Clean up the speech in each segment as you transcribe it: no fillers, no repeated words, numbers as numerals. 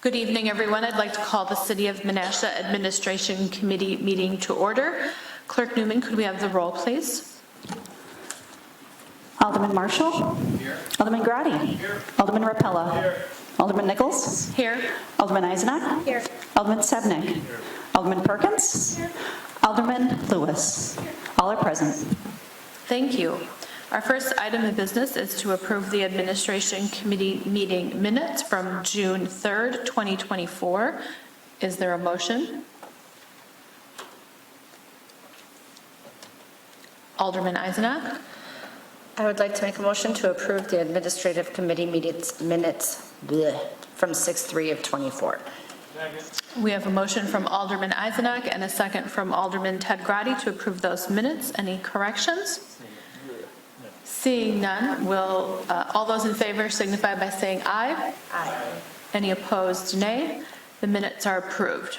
Good evening, everyone. I'd like to call the City of Menasha Administration Committee meeting to order. Clerk Newman, could we have the roll, please? Alderman Marshall. Here. Alderman Grotti. Here. Alderman Rapella. Here. Alderman Nichols. Here. Alderman Eisenach. Here. Alderman Sebnick. Here. Alderman Perkins. Here. Alderman Lewis. Here. All are present. Thank you. Our first item of business is to approve the Administration Committee meeting minutes from June 3rd, 2024. Is there a motion? Alderman Eisenach. I would like to make a motion to approve the Administrative Committee minutes from 6/3 of 24. We have a motion from Alderman Eisenach and a second from Alderman Ted Grotti to approve those minutes. Any corrections? Seeing none, will all those in favor signify by saying aye. Aye. Any opposed, nay. The minutes are approved.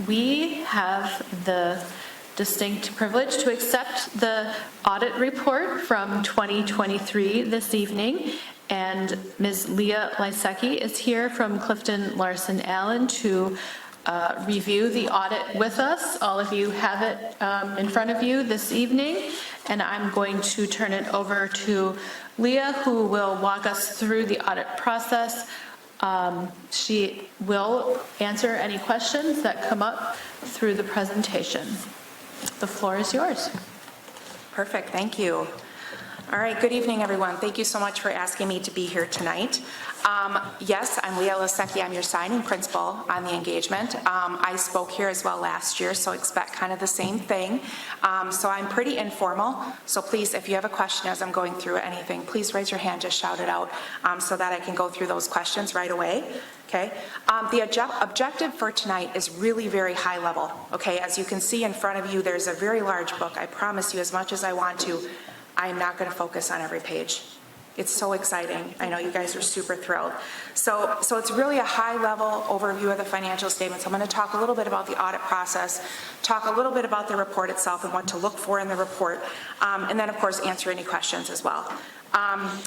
We have the distinct privilege to accept the audit report from 2023 this evening, and Ms. Leah Lysecki is here from Clifton Larson Allen to review the audit with us. All of you have it in front of you this evening, and I'm going to turn it over to Leah, who will walk us through the audit process. She will answer any questions that come up through the presentation. The floor is yours. Perfect, thank you. All right, good evening, everyone. Thank you so much for asking me to be here tonight. Yes, I'm Leah Lysecki. I'm your signing principal on the engagement. I spoke here as well last year, so expect kind of the same thing. So I'm pretty informal, so please, if you have a question as I'm going through anything, please raise your hand, just shout it out so that I can go through those questions right away. Okay. The objective for tonight is really very high level. Okay, as you can see in front of you, there's a very large book. I promise you, as much as I want to, I'm not going to focus on every page. It's so exciting. I know you guys are super thrilled. So it's really a high-level overview of the financial statements. I'm going to talk a little bit about the audit process, talk a little bit about the report itself and what to look for in the report, and then, of course, answer any questions as well.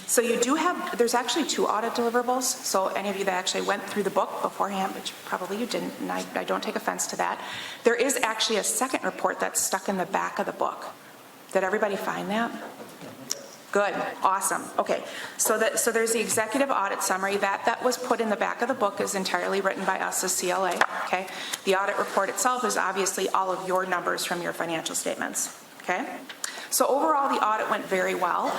So you do have, there's actually 2 audit deliverables. So any of you that actually went through the book beforehand, which probably you didn't, and I don't take offense to that, there is actually a second report that's stuck in the back of the book. Did everybody find that? Good, awesome. Okay, so there's the executive audit summary that was put in the back of the book, is entirely written by us as CLA. Okay, the audit report itself is obviously all of your numbers from your financial statements. Okay, so overall the audit went very well,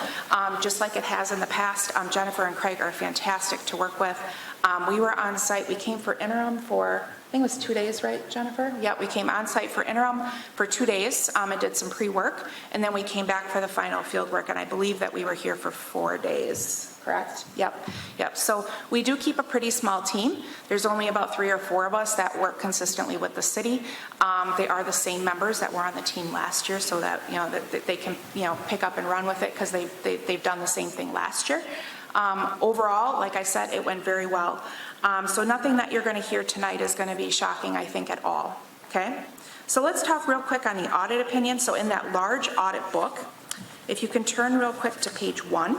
just like it has in the past. Jennifer and Craig are fantastic to work with. We were on site. We came for interim for, I think it was 2 days, right, Jennifer? Yeah, we came on site for interim for 2 days and did some pre-work, and then we came back for the final field work, and I believe that we were here for 4 days, correct? Yep. So we do keep a pretty small team. There's only about 3 or 4 of us that work consistently with the city. They are the same members that were on the team last year, so that, you know, that they can, you know, pick up and run with it because they've done the same thing last year. Overall, like I said, it went very well. So nothing that you're going to hear tonight is going to be shocking, I think, at all. Okay? So let's talk real quick on the audit opinion. So in that large audit book, if you can turn real quick to page 1.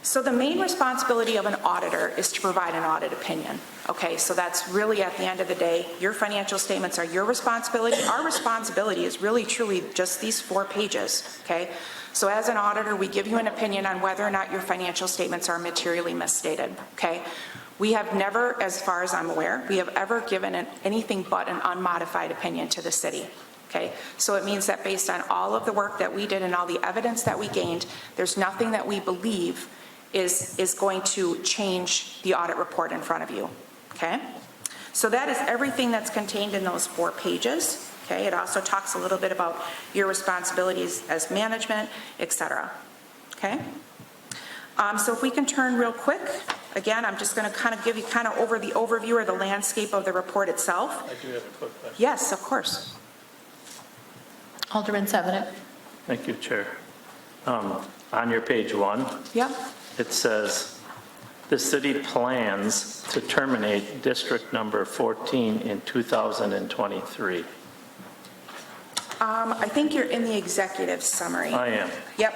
So the main responsibility of an auditor is to provide an audit opinion. Okay, so that's really, at the end of the day, your financial statements are your responsibility. Our responsibility is really truly just these 4 pages. Okay, so as an auditor, we give you an opinion on whether or not your financial statements are materially misstated. Okay, we have never, as far as I'm aware, we have ever given anything but an unmodified opinion to the city. Okay, so it means that based on all of the work that we did and all the evidence that we gained, there's nothing that we believe is going to change the audit report in front of you. Okay, so that is everything that's contained in those 4 pages. Okay, it also talks a little bit about your responsibilities as management, etc. Okay, so if we can turn real quick, again, I'm just going to kind of give you kind of over the overview or the landscape of the report itself. I do have a quick question. Yes, of course. Alderman Sebnick. Thank you, Chair. On your page 1, Yep. it says, the city plans to terminate district number 14 in 2023. I think you're in the executive summary. I am. Yep.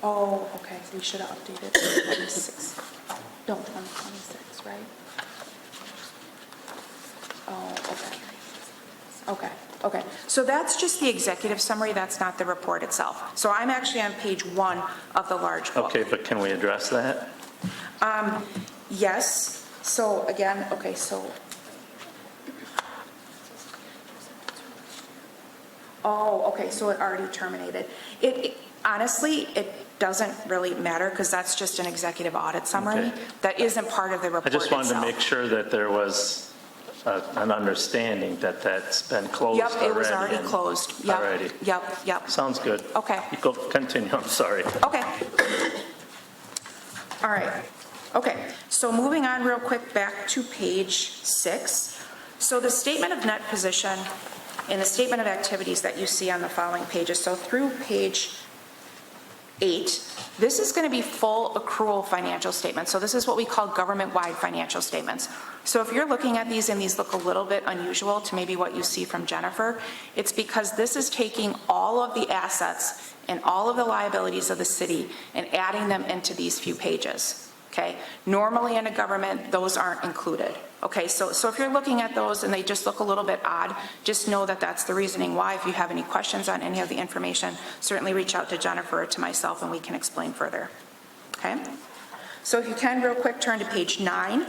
Oh, okay, we should have updated to 26, no, 2026, right? Oh, okay. So that's just the executive summary, that's not the report itself. So I'm actually on page 1 of the large book. Okay, but can we address that? Yes, so again, okay, so. Oh, okay, so it already terminated. Honestly, it doesn't really matter because that's just an executive audit summary. Okay. That isn't part of the report I just wanted to itself. make sure that there was an understanding that that's been closed Yep, already. it was already and- closed. Yep, Already. Yep. Sounds good. Okay. You go, continue, I'm sorry. Okay. All right. Okay, so moving on real quick back to page 6. So the statement of net position and the statement of activities that you see on the following pages, so through page 8, this is going to be full accrual financial statements. So this is what we call government-wide financial statements. So if you're looking at these and these look a little bit unusual to maybe what you see from Jennifer, it's because this is taking all of the assets and all of the liabilities of the city and adding them into these few pages. Okay, normally in a government, those aren't included. Okay, so if you're looking at those and they just look a little bit odd, just know that that's the reasoning why. If you have any questions on any of the information, certainly reach out to Jennifer or to myself and we can explain further. Okay, so if you can real quick turn to page 9.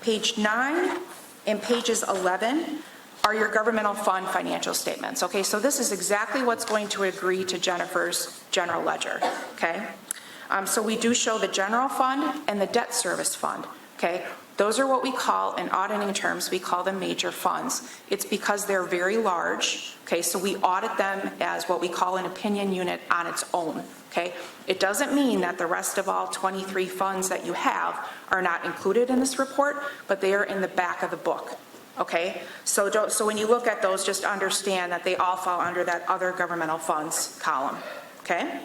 Page 9 and pages 11 are your governmental fund financial statements. Okay, so this is exactly what's going to agree to Jennifer's general ledger. Okay. So we do show the general fund and the debt service fund, okay? Those are what we call, in auditing terms, we call them major funds. It's because they're very large, okay? So we audit them as what we call an opinion unit on its own, okay? It doesn't mean that the rest of all 23 funds that you have are not included in this report, but they are in the back of the book, okay? So when you look at those, just understand that they all fall under that other governmental funds column, okay?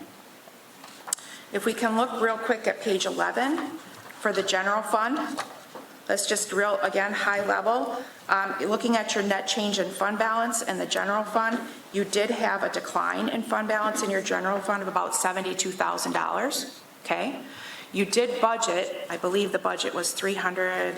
If we can look real quick at page 11 for the general fund, that's just real, again, high level. Looking at your net change in fund balance and the general fund, you did have a decline in fund balance in your general fund of about $72,000, okay? You did budget, I believe the budget was a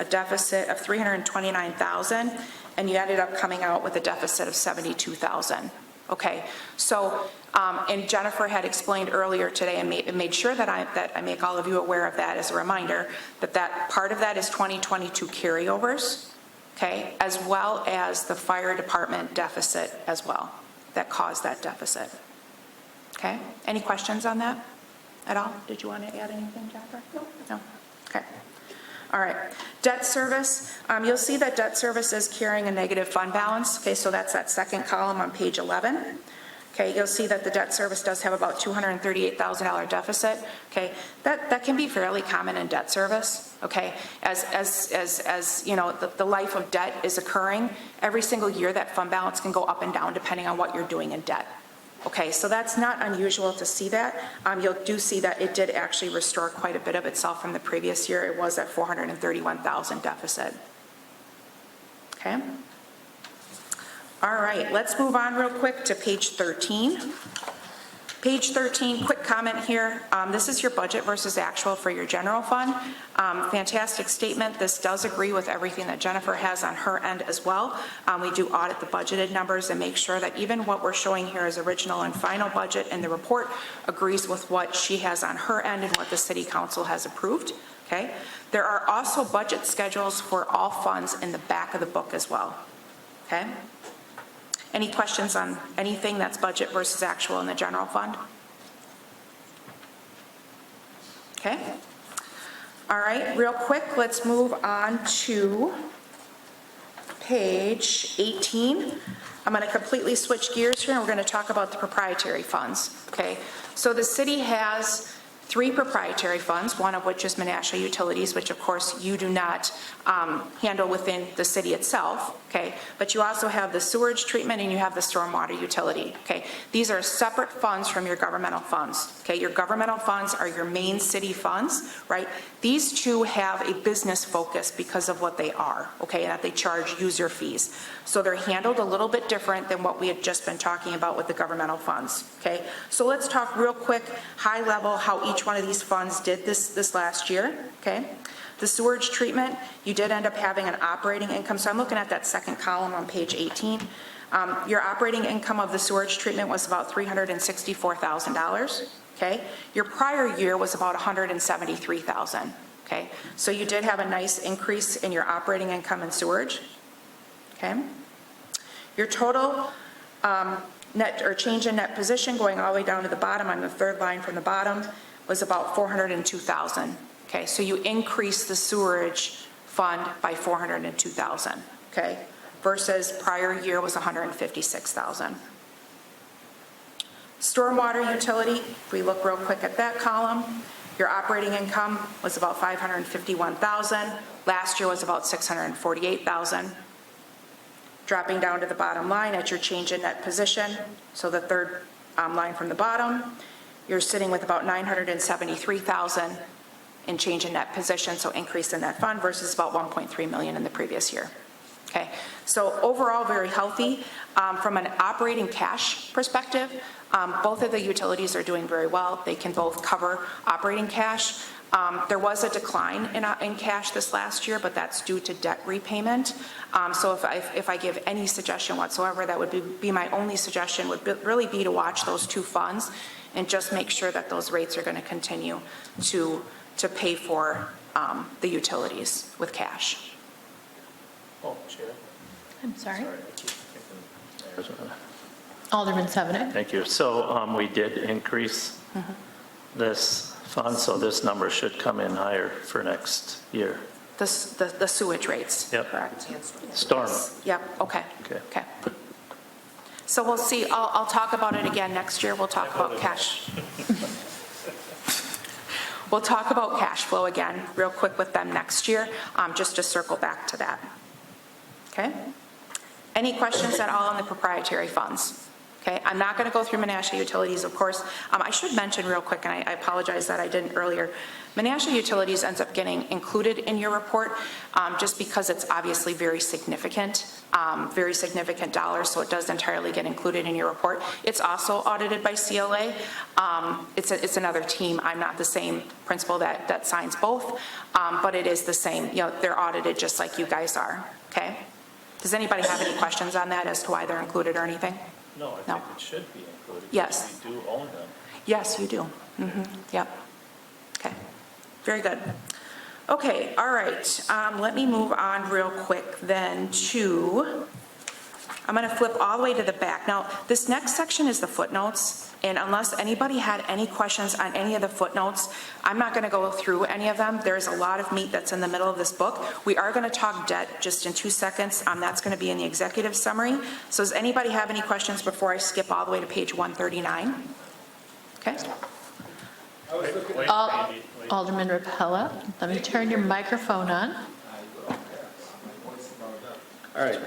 deficit of $329,000, and you ended up coming out with a deficit of $72,000. Okay, so, and Jennifer had explained earlier today and made sure that I make all of you aware of that as a reminder, that part of that is 2022 carryovers, okay, as well as the fire department deficit as well, that caused that deficit. Okay, any questions on that at all? Did you want to add anything, Jennifer? No? Okay. All right, debt service, you'll see that debt service is carrying a negative fund balance. Okay, so that's that second column on page 11. Okay, you'll see that the debt service does have about $238,000 deficit. Okay, that can be fairly common in debt service. Okay, as you know, the life of debt is occurring, every single year that fund balance can go up and down depending on what you're doing in debt. Okay, so that's not unusual to see that. You'll do see that it did actually restore quite a bit of itself from the previous year. It was at $431,000 deficit. Okay. All right, let's move on real quick to page 13. Page 13, quick comment here. This is your budget versus actual for your general fund. Fantastic statement. This does agree with everything that Jennifer has on her end as well. We do audit the budgeted numbers and make sure that even what we're showing here as original and final budget in the report agrees with what she has on her end and what the City Council has approved. Okay. There are also budget schedules for all funds in the back of the book as well. Okay. Any questions on anything that's budget versus actual in the general fund? Okay. All right, real quick, let's move on to page 18. I'm going to completely switch gears here and we're going to talk about the proprietary funds. Okay. So the city has 3 proprietary funds, one of which is Menasha Utilities, which of course you do not handle within the city itself, okay? But you also have the sewage treatment and you have the stormwater utility, okay? These are separate funds from your governmental funds, okay? Your governmental funds are your main city funds, right? These two have a business focus because of what they are, okay? That they charge user fees. So they're handled a little bit different than what we had just been talking about with the governmental funds, okay? So let's talk real quick, high level, how each one of these funds did this last year, okay? The sewage treatment, you did end up having an operating income. So I'm looking at that second column on page 18. Your operating income of the sewage treatment was about $364,000, okay? Your prior year was about $173,000, okay? So you did have a nice increase in your operating income in sewage, okay? Your total net or change in net position going all the way down to the bottom on the third line from the bottom was about $402,000. Okay, so you increase the sewerage fund by $402,000. Okay, versus prior year was $156,000. Stormwater utility, if we look real quick at that column, your operating income was about $551,000. Last year was about $648,000. Dropping down to the bottom line at your change in net position, so the third line from the bottom, you're sitting with about $973,000 in change in net position, so increase in that fund versus about $1.3 million in the previous year. Okay, so overall very healthy. From an operating cash perspective, both of the utilities are doing very well. They can both cover operating cash. There was a decline in cash this last year, but that's due to debt repayment. So if I give any suggestion whatsoever, that would be my only suggestion would really be to watch those two funds and just make sure that those rates are going to continue to pay for the utilities with cash. Oh, Chair. I'm sorry. Sorry, I keep thinking. Alderman Sevenick. Thank you. So we did increase this fund, so this number should come in higher for next year. The sewage rates, Yep. correct? Storm. Yep, okay. Okay. So we'll see, I'll talk about it again next year. We'll talk about cash. We'll talk about cash flow again real quick with them next year, just to circle back to that. Okay? Any questions at all on the proprietary funds? Okay, I'm not going to go through Menasha Utilities, of course. I should mention real quick, and I apologize that I didn't earlier, Menasha Utilities ends up getting included in your report just because it's obviously very significant dollars, so it does entirely get included in your report. It's also audited by CLA. It's another team. I'm not the same principal that signs both, but it is the same. You know, they're audited just like you guys are, okay? Does anybody have any questions on that as to why they're included or anything? No, I think it should be included. Yes. We do own them. Yes, you do. Yep. Okay, very good. Okay, all right. Let me move on real quick then to, I'm going to flip all the way to the back. Now, this next section is the footnotes, and unless anybody had any questions on any of the footnotes, I'm not going to go through any of them. There's a lot of meat that's in the middle of this book. We are going to talk debt just in 2 seconds. That's going to be in the executive summary. So does anybody have any questions before I skip all the way to page 139? Okay. Alderman Rapella, let me turn your microphone on. All right.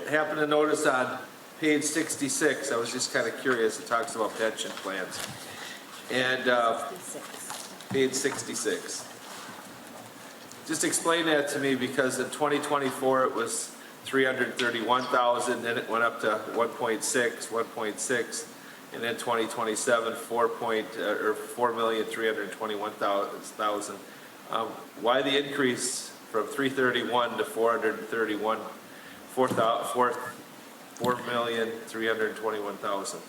Happened to notice on page 66, I was just kind of curious, it talks about pension plans. And page 66. Just explain that to me, because in 2024 it was 331,000, then it went up to 1.6, and then 2027 4,321,000. Why the increase from 331 to 431? 4,321,000.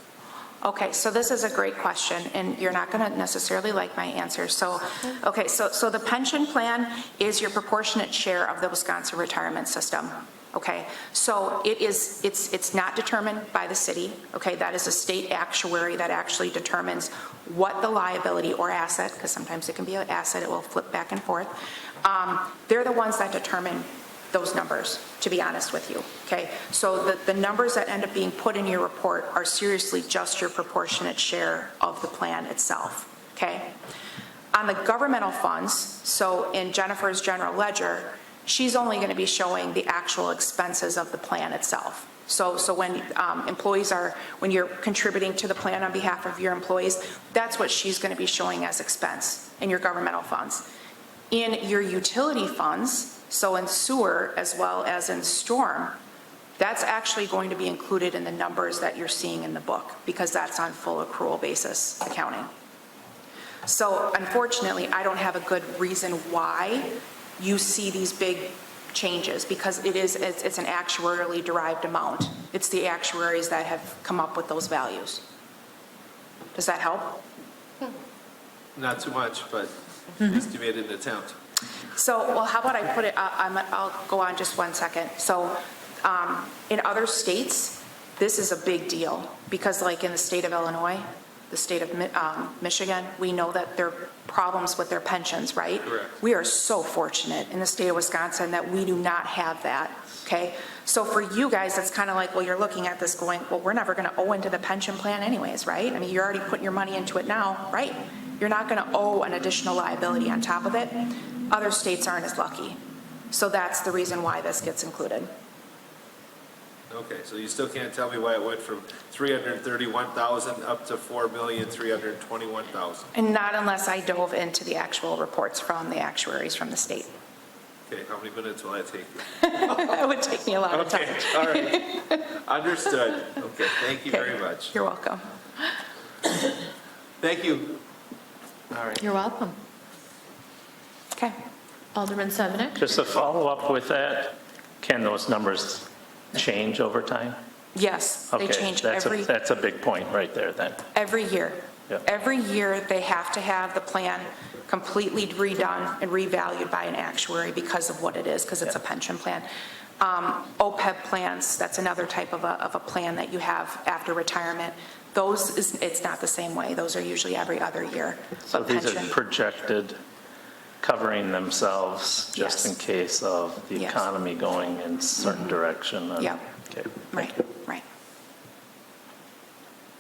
Okay, so this is a great question, and you're not going to necessarily like my answer. So, okay, so the pension plan is your proportionate share of the Wisconsin retirement system. Okay, so it's not determined by the city. Okay, that is a state actuary that actually determines what the liability or asset, because sometimes it can be an asset, it will flip back and forth. They're the ones that determine those numbers, to be honest with you, okay? So the numbers that end up being put in your report are seriously just your proportionate share of the plan itself, okay? On the governmental funds, so in Jennifer's general ledger, she's only going to be showing the actual expenses of the plan itself. So when when you're contributing to the plan on behalf of your employees, that's what she's going to be showing as expense in your governmental funds. In your utility funds, so in sewer as well as in storm, that's actually going to be included in the numbers that you're seeing in the book because that's on full accrual basis accounting. So unfortunately, I don't have a good reason why you see these big changes because it's an actuarially derived amount. It's the actuaries that have come up with those values. Does that help? Not too much, but at least you made an attempt. So, well, how about I put it, I'll go on just one second. So in other states, this is a big deal because like in the state of Illinois, the state of Michigan, we know that there are problems with their pensions, right? Correct. We are so fortunate in the state of Wisconsin that we do not have that, okay? So for you guys, it's kind of like, well, you're looking at this going, well, we're never going to owe into the pension plan anyways, right? I mean, you're already putting your money into it now, right? You're not going to owe an additional liability on top of it. Other states aren't as lucky. So that's the reason why this gets included. Okay, so you still can't tell me why it went from 331,000 up to 4,321,000. And not unless I dove into the actual reports from the actuaries from the state. Okay, how many minutes will that take you? That would take me a lot of time. Okay, all right. Understood. Okay, thank you very much. You're welcome. Thank you. All right. You're welcome. Okay. Alderman Sevenick? Just a follow-up with that, can those numbers change over time? Yes, they Okay, change that's a big point right there then. every year. Yep. Every year, they have to have the plan completely redone and revalued by an actuary because of what it is, because it's a pension plan. OPEB plans, that's another type of a plan that you have after retirement. It's not the same way. Those are usually every other year. So But these are pension- projected, covering themselves just Yes. in case of the Yes. economy going in a certain direction. and- Yeah. Okay. Right, right.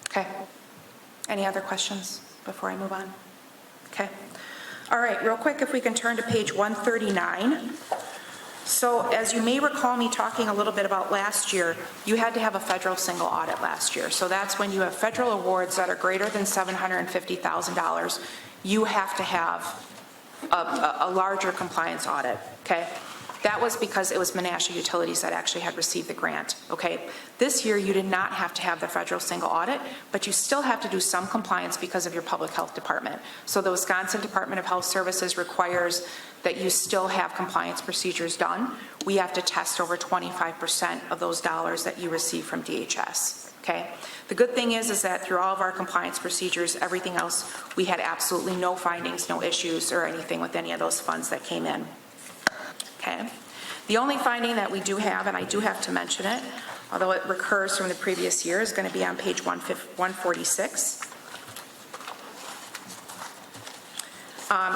Okay. Any other questions before I move on? Okay. All right, real quick, if we can turn to page 139. So as you may recall me talking a little bit about last year, you had to have a federal single audit last year. So that's when you have federal awards that are greater than $750,000, you have to have a larger compliance audit, okay? That was because it was Menasha Utilities that actually had received the grant, okay? This year, you did not have to have the federal single audit, but you still have to do some compliance because of your public health department. So the Wisconsin Department of Health Services requires that you still have compliance procedures done. We have to test over 25% of those dollars that you receive from DHS, okay? The good thing is that through all of our compliance procedures, everything else, we had absolutely no findings, no issues or anything with any of those funds that came in. Okay. The only finding that we do have, and I do have to mention it, although it recurs from the previous year, is going to be on page 146.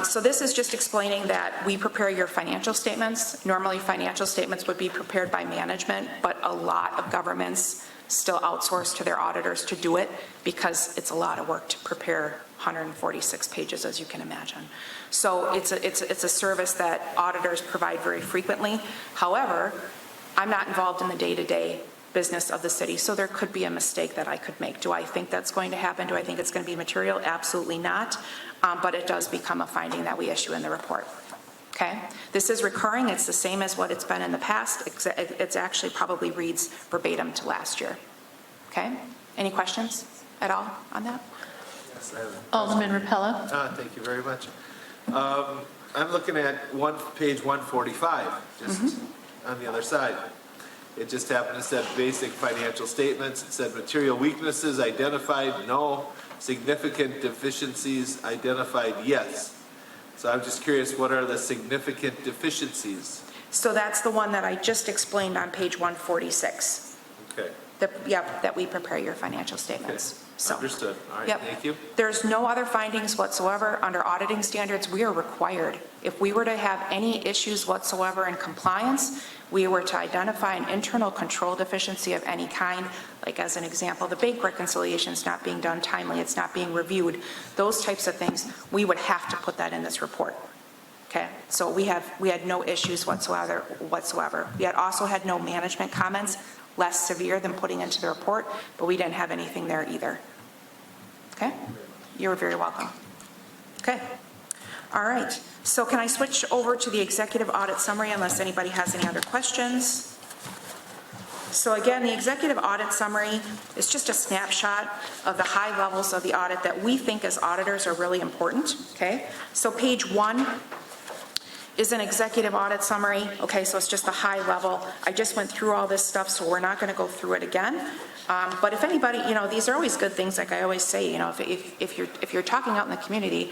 So this is just explaining that we prepare your financial statements. Normally, financial statements would be prepared by management, but a lot of governments still outsource to their auditors to do it because it's a lot of work to prepare 146 pages, as you can imagine. So it's a service that auditors provide very frequently. However, I'm not involved in the day-to-day business of the city, so there could be a mistake that I could make. Do I think that's going to happen? Do I think it's going to be material? Absolutely not. But it does become a finding that we issue in the report. Okay? This is recurring. It's the same as what it's been in the past. It's actually probably reads verbatim to last year. Okay? Any questions at all on that? Yes, I have a- Alderman Rapella? Thank you very much. I'm looking at page 145, just on the other side. It just happened to say basic financial statements. It said material weaknesses identified, no. Significant deficiencies identified, yes. So I'm just curious, what are the significant deficiencies? So that's the one that I just explained on page 146. Okay. That we prepare your financial statements. So. Understood. All right, Yep. thank you. There's no other findings whatsoever under auditing standards. We are required. If we were to have any issues whatsoever in compliance, we were to identify an internal control deficiency of any kind, like as an example, the bank reconciliation is not being done timely, it's not being reviewed, those types of things, we would have to put that in this report. Okay, so we had no issues whatsoever. We had also had no management comments, less severe than putting into the report, but we didn't have anything there either. Okay, you're very welcome. Okay, all right. So can I switch over to the executive audit summary unless anybody has any other questions? So again, the executive audit summary is just a snapshot of the high levels of the audit that we think as auditors are really important. Okay, so page 1 is an executive audit summary. Okay, so it's just the high level. I just went through all this stuff, so we're not going to go through it again. But if anybody, these are always good things. Like I always say, if you're talking out in the community,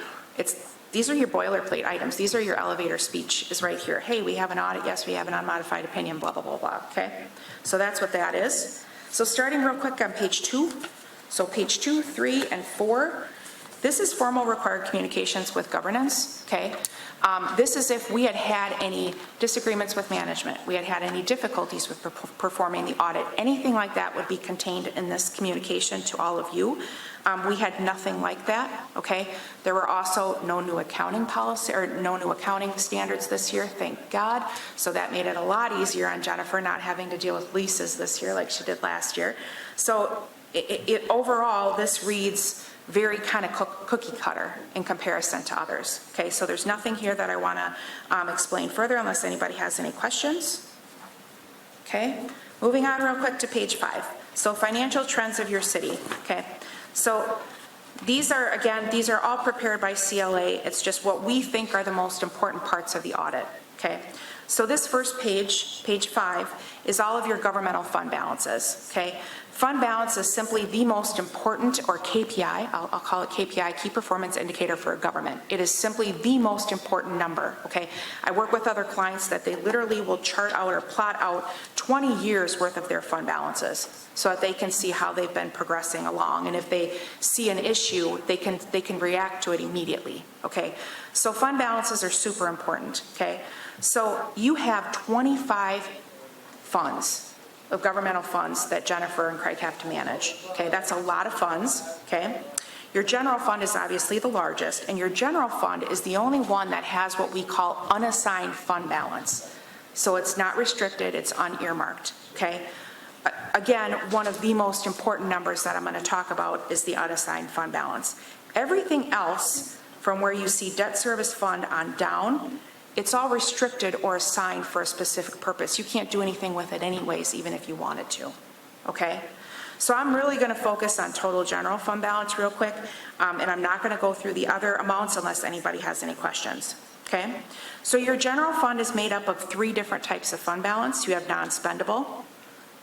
these are your boilerplate items. These are your elevator speech is right here. Hey, we have an audit. Yes, we have an unmodified opinion. Blah blah blah blah. Okay, so that's what that is. So starting real quick on page 2. So page 2, 3, and 4. This is formal required communications with governance. Okay. This is if we had had any disagreements with management, we had had any difficulties with performing the audit, anything like that would be contained in this communication to all of you. We had nothing like that, okay? There were also no new accounting policy or no new accounting standards this year, thank God. So that made it a lot easier on Jennifer not having to deal with leases this year like she did last year. So overall, this reads very kind of cookie cutter in comparison to others. Okay, so there's nothing here that I want to explain further unless anybody has any questions. Okay, moving on real quick to page 5. So financial trends of your city. Okay, so these are all prepared by CLA. It's just what we think are the most important parts of the audit. Okay, so this first page, page 5, is all of your governmental fund balances. Okay. Fund balance is simply the most important, or KPI, I'll call it KPI, key performance indicator for a government. It is simply the most important number, okay? I work with other clients that they literally will chart out or plot out 20 years worth of their fund balances so that they can see how they've been progressing along. And if they see an issue, they can react to it immediately, okay? So fund balances are super important, okay? So you have 25 funds of governmental funds that Jennifer and Craig have to manage. Okay, that's a lot of funds, okay? Your general fund is obviously the largest, and your general fund is the only one that has what we call unassigned fund balance. So it's not restricted, it's unearmarked, okay? Again, one of the most important numbers that I'm going to talk about is the unassigned fund balance. Everything else, from where you see debt service fund on down, it's all restricted or assigned for a specific purpose. You can't do anything with it anyways, even if you wanted to, okay? So I'm really going to focus on total general fund balance real quick, and I'm not going to go through the other amounts unless anybody has any questions, okay? So your general fund is made up of 3 different types of fund balance. You have non-spendable,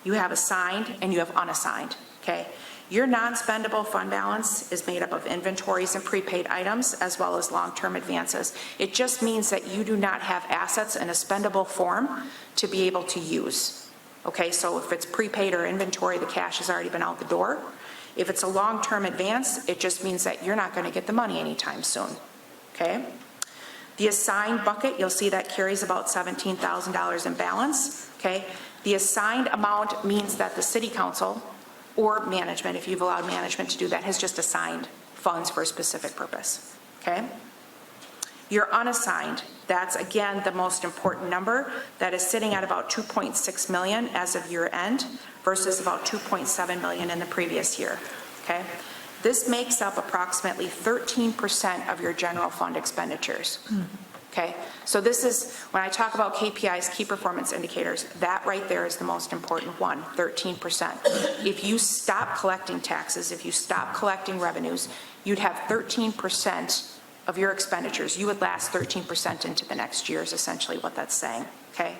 you have assigned, and you have unassigned, okay? Your non-spendable fund balance is made up of inventories and prepaid items as well as long-term advances. It just means that you do not have assets in a spendable form to be able to use. Okay, so if it's prepaid or inventory, the cash has already been out the door. If it's a long-term advance, it just means that you're not going to get the money anytime soon. Okay? The assigned bucket, you'll see that carries about $17,000 in balance. Okay? The assigned amount means that the city council or management, if you've allowed management to do that, has just assigned funds for a specific purpose, okay? Your unassigned, that's again the most important number, that is sitting at about 2.6 million as of year end versus about 2.7 million in the previous year, okay? This makes up approximately 13% of your general fund expenditures. Okay, so this is, when I talk about KPIs, key performance indicators, that right there is the most important one, 13%. If you stop collecting taxes, if you stop collecting revenues, you'd have 13% of your expenditures. You would last 13% into the next year is essentially what that's saying, okay?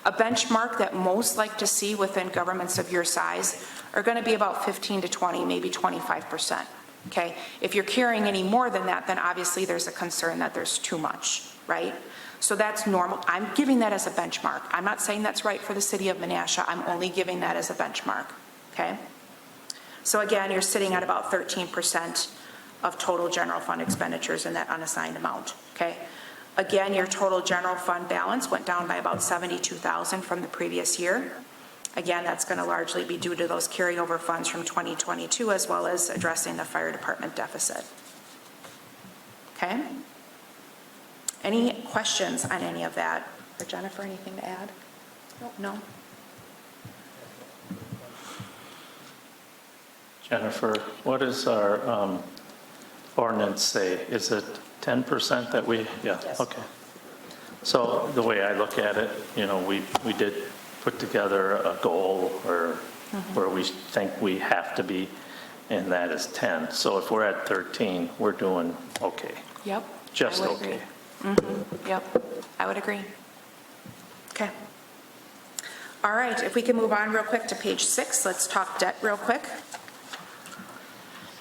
A benchmark that most like to see within governments of your size are going to be about 15 to 20, maybe 25%, okay? If you're carrying any more than that, then obviously there's a concern that there's too much. Right? So that's normal. I'm giving that as a benchmark. I'm not saying that's right for the city of Menasha. I'm only giving that as a benchmark. Okay? So again, you're sitting at about 13% of total general fund expenditures in that unassigned amount, okay? Again, your total general fund balance went down by about 72,000 from the previous year. Again, that's going to largely be due to those carryover funds from 2022, as well as addressing the fire department deficit. Okay? Any questions on any of that? Or Jennifer, anything to add? No? Jennifer, what does our ordinance say? Is it 10% that we, yeah, Yes. okay. So the way I look at it, you know, we did put together a goal or where we think we have to be, and that is 10. So if we're at 13, we're doing okay, Yep. just I would okay. agree. Yep, I would agree. Okay. All right, if we can move on real quick to page 6, let's talk debt real quick.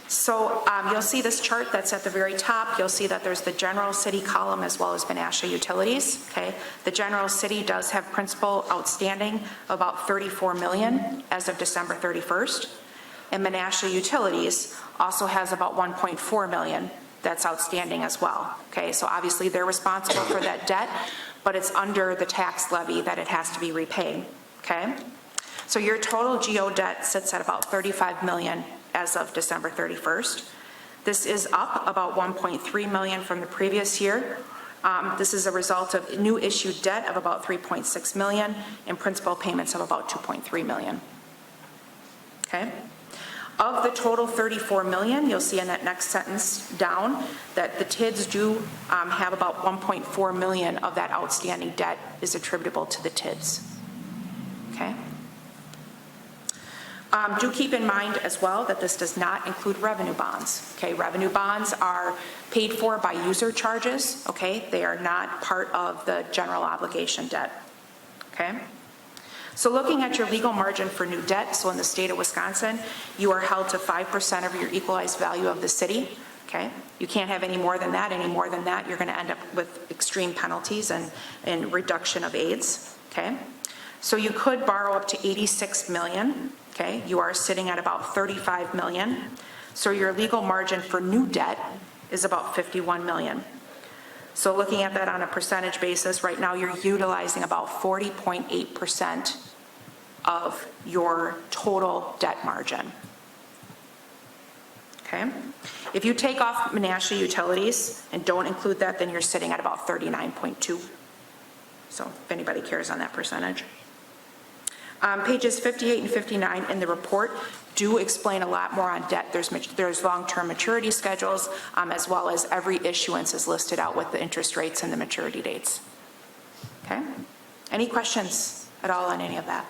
So you'll see this chart that's at the very top. You'll see that there's the general city column as well as Menasha utilities, okay? The general city does have principal outstanding of about 34 million as of December 31st. And Menasha utilities also has about 1.4 million that's outstanding as well, okay? So obviously they're responsible for that debt, but it's under the tax levy that it has to be repaid, okay? So your total GO debt sits at about 35 million as of December 31st. This is up about 1.3 million from the previous year. This is a result of new issued debt of about 3.6 million and principal payments of about 2.3 million. Okay? Of the total 34 million, you'll see in that next sentence down that the TIDs do have about 1.4 million of that outstanding debt is attributable to the TIDs. Okay? Do keep in mind as well that this does not include revenue bonds. Okay, revenue bonds are paid for by user charges. Okay, they are not part of the general obligation debt. Okay, so looking at your legal margin for new debt, so in the state of Wisconsin, you are held to 5% of your equalized value of the city. Okay, you can't have any more than that. Any more than that, you're going to end up with extreme penalties and reduction of aids. Okay, so you could borrow up to 86 million. Okay, you are sitting at about 35 million. So your legal margin for new debt is about 51 million. So looking at that on a percentage basis, right now you're utilizing about 40.8% of your total debt margin. Okay, if you take off Menasha utilities and don't include that, then you're sitting at about 39.2. So if anybody cares on that percentage. Pages 58 and 59 in the report do explain a lot more on debt. There's long-term maturity schedules, as well as every issuance is listed out with the interest rates and the maturity dates. Okay? Any questions at all on any of that?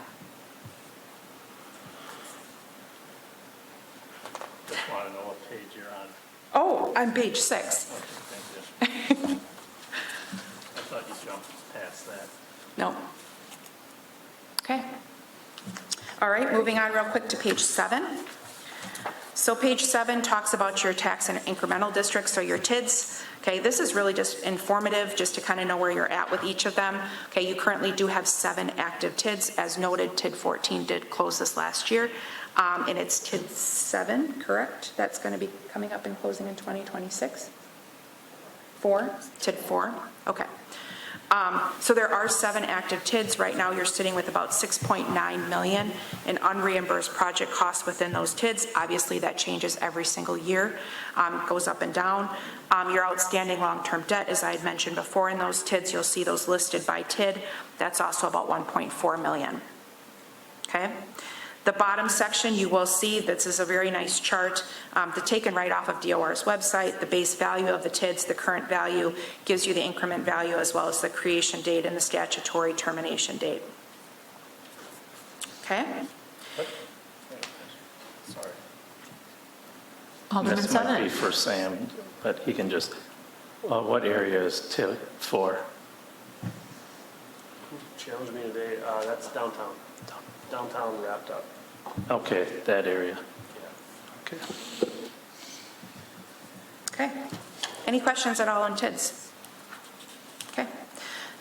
Just want to know what page you're on. Oh, on page 6. Okay, thank you. I thought you jumped past that. No. Okay. All right, moving on real quick to page 7. So page 7 talks about your tax and incremental districts, so your TIDs. Okay, this is really just informative, just to kind of know where you're at with each of them. Okay, you currently do have 7 active TIDs. As noted, TID 14 did close this last year, and it's TID 7, correct? That's going to be coming up and closing in 2026? 4? TID 4? Okay. So there are 7 active TIDs. Right now you're sitting with about 6.9 million in unreimbursed project costs within those TIDs. Obviously that changes every single year, goes up and down. Your outstanding long-term debt, as I had mentioned before in those TIDs, you'll see those listed by TID. That's also about 1.4 million. Okay. The bottom section, you will see this is a very nice chart, taken right off of DOR's website. The base value of the TIDs, the current value, gives you the increment value as well as the creation date and the statutory termination date. Okay? Sorry. Alderman This might be Sevenick. for Sam, but he can just, what area is TID for? Challenge me today, that's downtown. Downtown wrapped up. Okay, that area. Okay. Okay. Any questions at all on TIDs? Okay.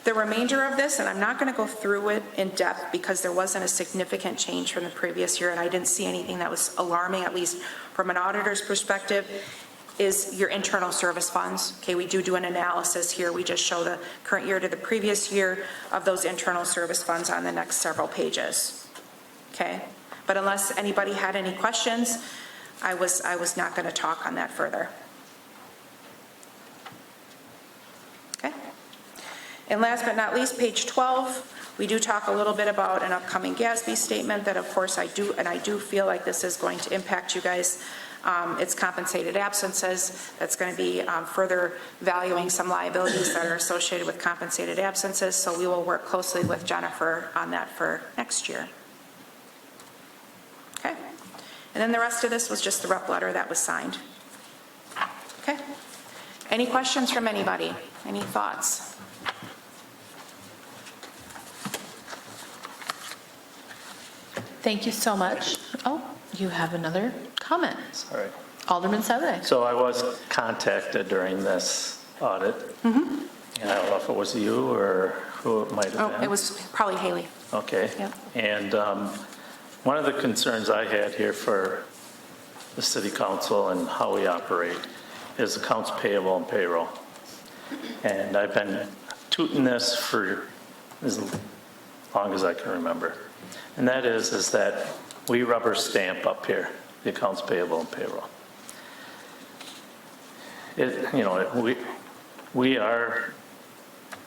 The remainder of this, and I'm not going to go through it in depth because there wasn't a significant change from the previous year, and I didn't see anything that was alarming, at least from an auditor's perspective, is your internal service funds. Okay, we do an analysis here. We just show the current year to the previous year of those internal service funds on the next several pages. Okay, but unless anybody had any questions, I was not going to talk on that further. Okay. And last but not least, page 12, we do talk a little bit about an upcoming GASB statement that, of course, I do feel like this is going to impact you guys. It's compensated absences. That's going to be further valuing some liabilities that are associated with compensated absences. So we will work closely with Jennifer on that for next year. Okay. And then the rest of this was just the rep letter that was signed. Okay. Any questions from anybody? Any thoughts? Thank you so much. Oh, you have another comment. Sorry. Alderman Sevenick. So I was contacted during this audit. And I don't know if it was you or who it might have been. Oh, it was probably Haley. Okay. Yep. And one of the concerns I had here for the city council and how we operate is accounts payable and payroll. And I've been tooting this for as long as I can remember. And that is that we rubber stamp up here, the accounts payable and payroll. We are,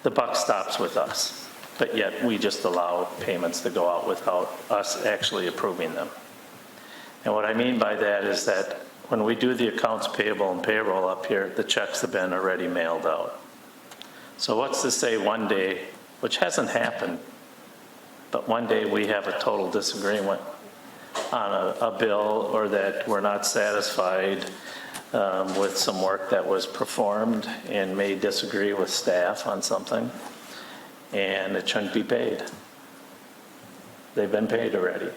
the buck stops with us, but yet we just allow payments to go out without us actually approving them. And what I mean by that is that when we do the accounts payable and payroll up here, the checks have been already mailed out. So what's to say one day, which hasn't happened, but one day we have a total disagreement on a bill, or that we're not satisfied with some work that was performed and may disagree with staff on something, and it shouldn't be paid. They've been paid already.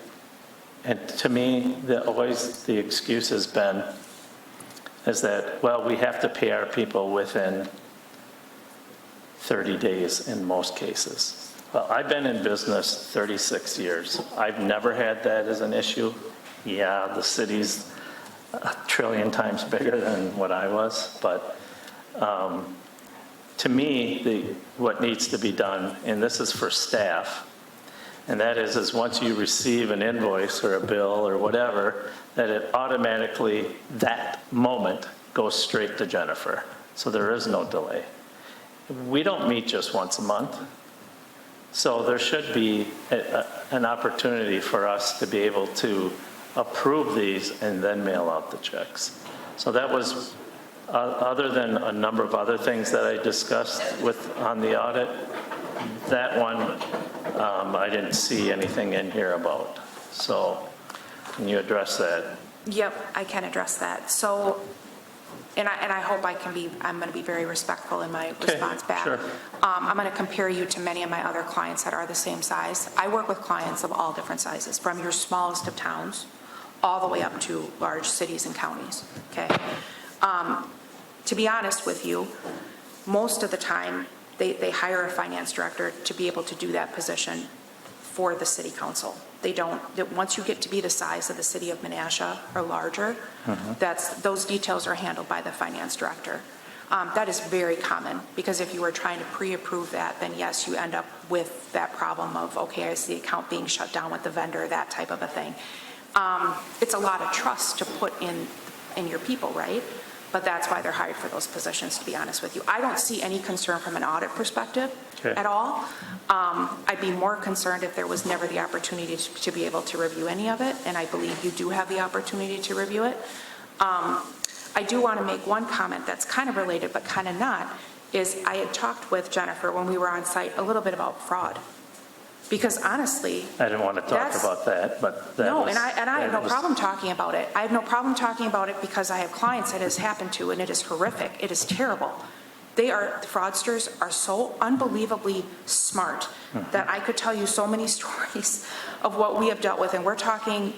And to me, always the excuse has been is that, well, we have to pay our people within 30 days in most cases. Well, I've been in business 36 years. I've never had that as an issue. Yeah, the city's a trillion times bigger than what I was, but to me, what needs to be done, and this is for staff, and that is once you receive an invoice or a bill or whatever, that it automatically, that moment, goes straight to Jennifer. So there is no delay. We don't meet just once a month. So there should be an opportunity for us to be able to approve these and then mail out the checks. So that was, other than a number of other things that I discussed on the audit, that one I didn't see anything in here about. So can you address that? Yep, I can address that. So, and I hope I'm going to be very respectful in my response back. Sure. I'm going to compare you to many of my other clients that are the same size. I work with clients of all different sizes, from your smallest of towns all the way up to large cities and counties, okay? To be honest with you, most of the time, they hire a finance director to be able to do that position for the city council. They don't, once you get to be the size of the city of Menasha or larger, those details are handled by the finance director. That is very common, because if you were trying to pre-approve that, then yes, you end up with that problem of, okay, is the account being shut down with the vendor, that type of a thing. It's a lot of trust to put in your people, right? But that's why they're hired for those positions, to be honest with you. I don't see any concern from an audit perspective at all. I'd be more concerned if there was never the opportunity to be able to review any of it, and I believe you do have the opportunity to review it. I do want to make one comment that's kind of related but kind of not, is I had talked with Jennifer when we were on site a little bit about fraud. Because honestly, I didn't want to talk about that, but that no, was, and I have no problem talking about it. I have no problem talking about it because I have clients that it has happened to, and it is horrific. It is terrible. The fraudsters are so unbelievably smart that I could tell you so many stories of what we have dealt with, and we're talking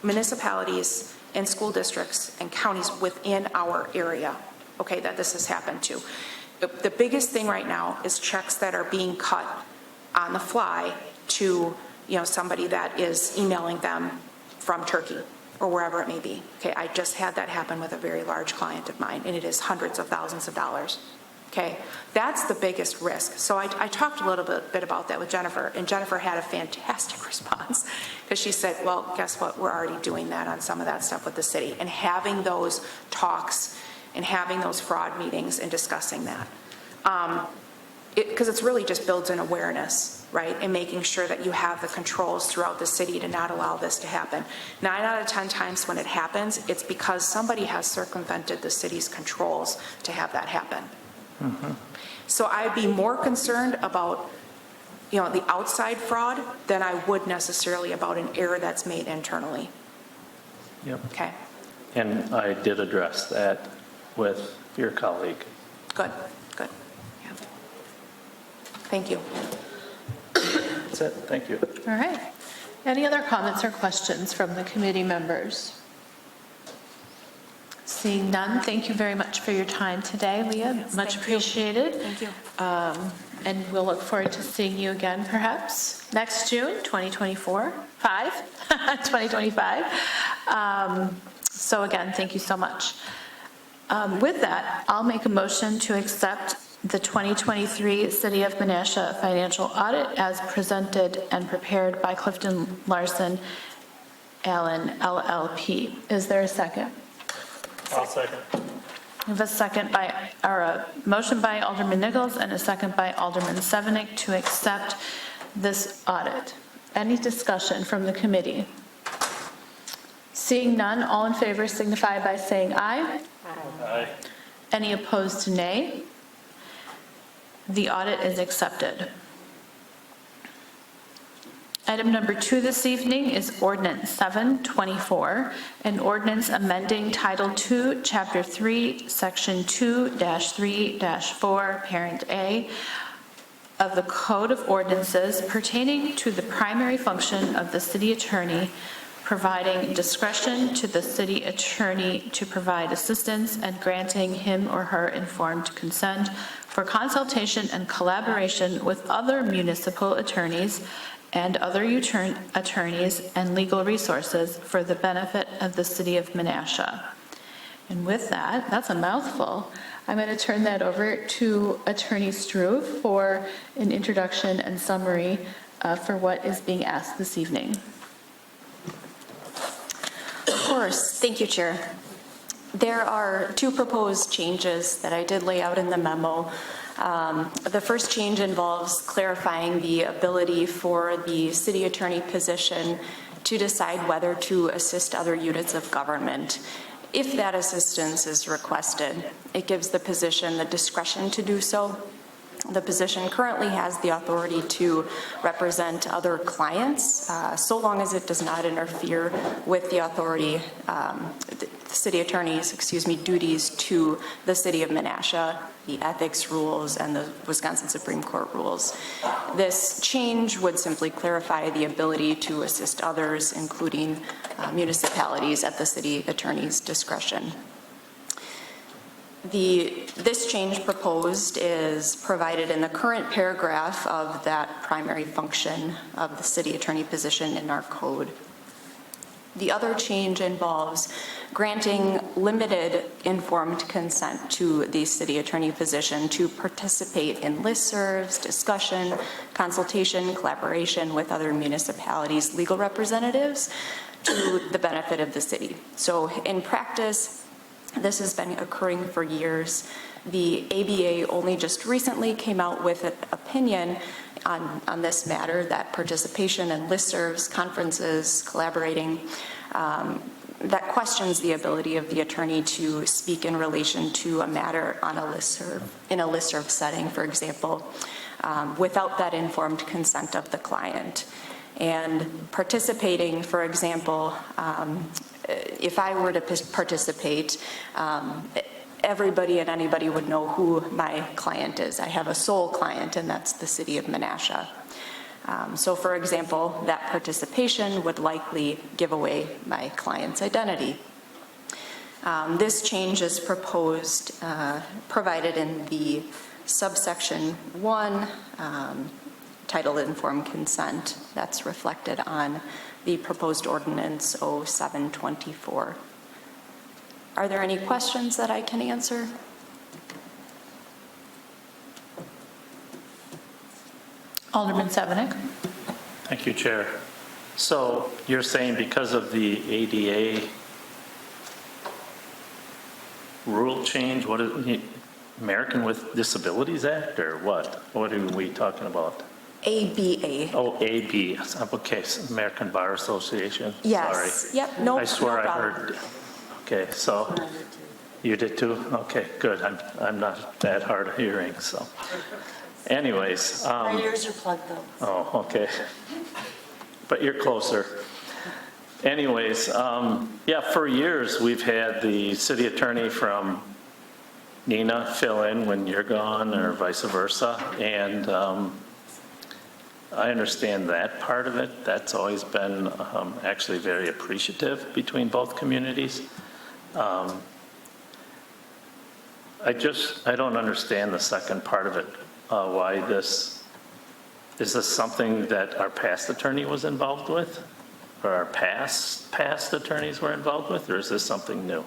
municipalities and school districts and counties within our area, okay, that this has happened to. the biggest thing right now is checks that are being cut on the fly to, somebody that is emailing them from Turkey or wherever it may be. Okay, I just had that happen with a very large client of mine, and it is hundreds of thousands of dollars. Okay, that's the biggest risk. So I talked a little bit about that with Jennifer, and Jennifer had a fantastic response because she said, well, guess what? We're already doing that on some of that stuff with the city, and having those talks and having those fraud meetings and discussing that. Because it's really just builds an awareness, right? And making sure that you have the controls throughout the city to not allow this to happen. 9 out of 10 times when it happens, it's because somebody has circumvented the city's controls to have that happen. So I'd be more concerned about, the outside fraud than I would necessarily about an error that's made internally. Yep. Okay, And I did address that with your colleague. good. Yeah. Thank you. That's it. Thank you. All right. Any other comments or questions from the committee members? Seeing none, thank you very much for your time today, Leah. Much appreciated. Thank you. And we'll look forward to seeing you again, perhaps, next June, 2025. So again, thank you so much. With that, I'll make a motion to accept the 2023 City of Menasha financial audit as presented and prepared by Clifton Larson Allen LLP. Is there a second? I'll second. We have a motion by Alderman Nichols and a second by Alderman Sevenick to accept this audit. Any discussion from the committee? Seeing none, all in favor signify by saying aye. Aye. Any opposed, nay. The audit is accepted. Item number 2 this evening is Ordinance 724, an ordinance amending Title II, Chapter 3, Section 2-3-4, Parent A of the Code of Ordinances pertaining to the primary function of the city attorney, providing discretion to the city attorney to provide assistance and granting him or her informed consent for consultation and collaboration with other municipal attorneys and other attorneys and legal resources for the benefit of the city of Menasha. And with that, that's a mouthful. I'm going to turn that over to Attorney Struve for an introduction and summary for what is being asked this evening. Of course. Thank you, Chair. There are 2 proposed changes that I did lay out in the memo. The first change involves clarifying the ability for the city attorney position to decide whether to assist other units of government. If that assistance is requested, it gives the position the discretion to do so. The position currently has the authority to represent other clients, so long as it does not interfere with the authority, the city attorney's, duties to the city of Menasha, the ethics rules, and the Wisconsin Supreme Court rules. This change would simply clarify the ability to assist others, including municipalities, at the city attorney's discretion. This change proposed is provided in the current paragraph of that primary function of the city attorney position in our code. The other change involves granting limited informed consent to the city attorney position to participate in listservs, discussion, consultation, collaboration with other municipalities' legal representatives to the benefit of the city. So in practice, this has been occurring for years. The ABA only just recently came out with an opinion on this matter that participation in listservs, conferences, collaborating, that questions the ability of the attorney to speak in relation to a matter on a listserv, in a listserv setting, for example, without that informed consent of the client. And participating, for example, if I were to participate, everybody and anybody would know who my client is. I have a sole client, and that's the city of Menasha. So for example, that participation would likely give away my client's identity. This change is provided in the subsection 1, titled Informed Consent. That's reflected on the proposed ordinance 0724. Are there any questions that I can answer? Alderman Sevenick. Thank you, Chair. So you're saying because of the ADA rule change, what is the American with Disabilities Act, or what? What are we talking about? ABA. Oh, AB, okay, American Bar Association. Yes. Sorry. Yep, no, I swear no I problem. heard, okay, so, you did too? Okay, good, I'm not that hard of hearing, so. Anyways. Our ears are plugged though. Oh, okay. But you're closer. Anyways, yeah, for years, we've had the city attorney from Nina fill in when you're gone, or vice versa, and I understand that part of it. That's always been actually very appreciative between both communities. I don't understand the second part of it, why this, is this something that our past attorney was involved with? Or our past attorneys were involved with, or is this something new?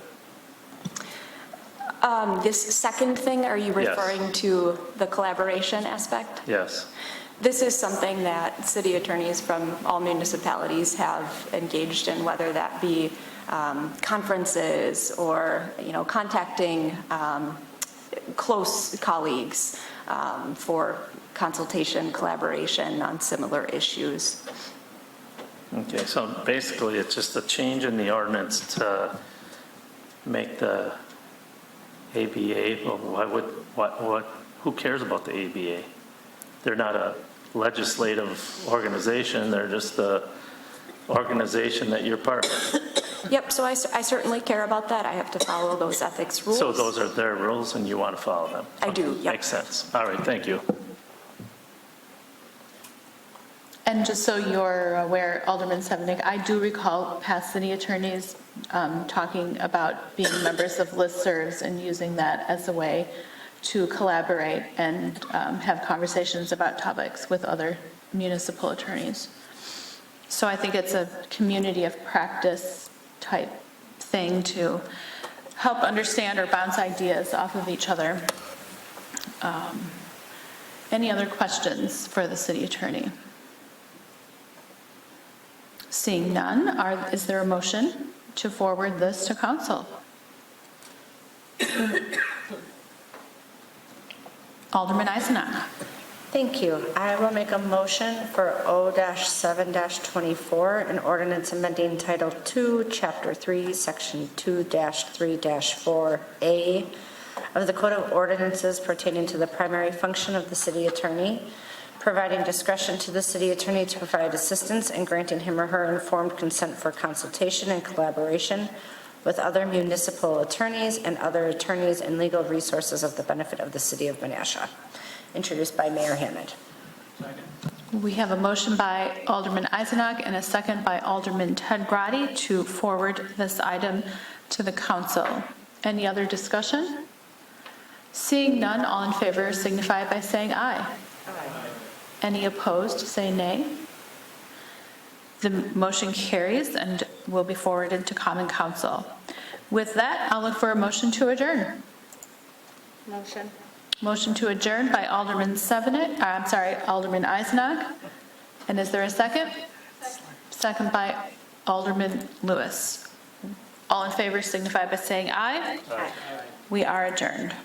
This second thing, are you Yes. referring to the collaboration aspect? Yes. This is something that city attorneys from all municipalities have engaged in, whether that be conferences or, contacting close colleagues for consultation, collaboration on similar issues. Okay, so basically, it's just a change in the ordinance to make the ABA, well, who cares about the ABA? They're not a legislative organization, they're just the organization that you're part of. Yep, so I certainly care about that. I have to follow those ethics rules. So those are their rules and you want to follow them? I do, yep. Makes sense. All right, thank you. And just so you're aware, Alderman Sevenick, I do recall past city attorneys talking about being members of listservs and using that as a way to collaborate and have conversations about topics with other municipal attorneys. So I think it's a community of practice type thing to help understand or bounce ideas off of each other. Any other questions for the city attorney? Seeing none, is there a motion to forward this to council? Alderman Eisenach. Thank you. I will make a motion for O-7-24, an ordinance amending Title II, Chapter 3, Section 2-3-4A of the Code of Ordinances pertaining to the primary function of the city attorney, providing discretion to the city attorney to provide assistance and granting him or her informed consent for consultation and collaboration with other municipal attorneys and other attorneys and legal resources of the benefit of the city of Menasha. Introduced by Mayor Hammond. We have a motion by Alderman Eisenach and a second by Alderman Ted Grady to forward this item to the council. Any other discussion? Seeing none, all in favor signify by saying aye. Any opposed, say nay. The motion carries and will be forwarded to Common Council. With that, I'll look for a motion to adjourn. Motion. Motion to adjourn by Alderman Alderman Eisenach. And is there a second? Second by Alderman Lewis. All in favor signify by saying aye. Aye. We are adjourned.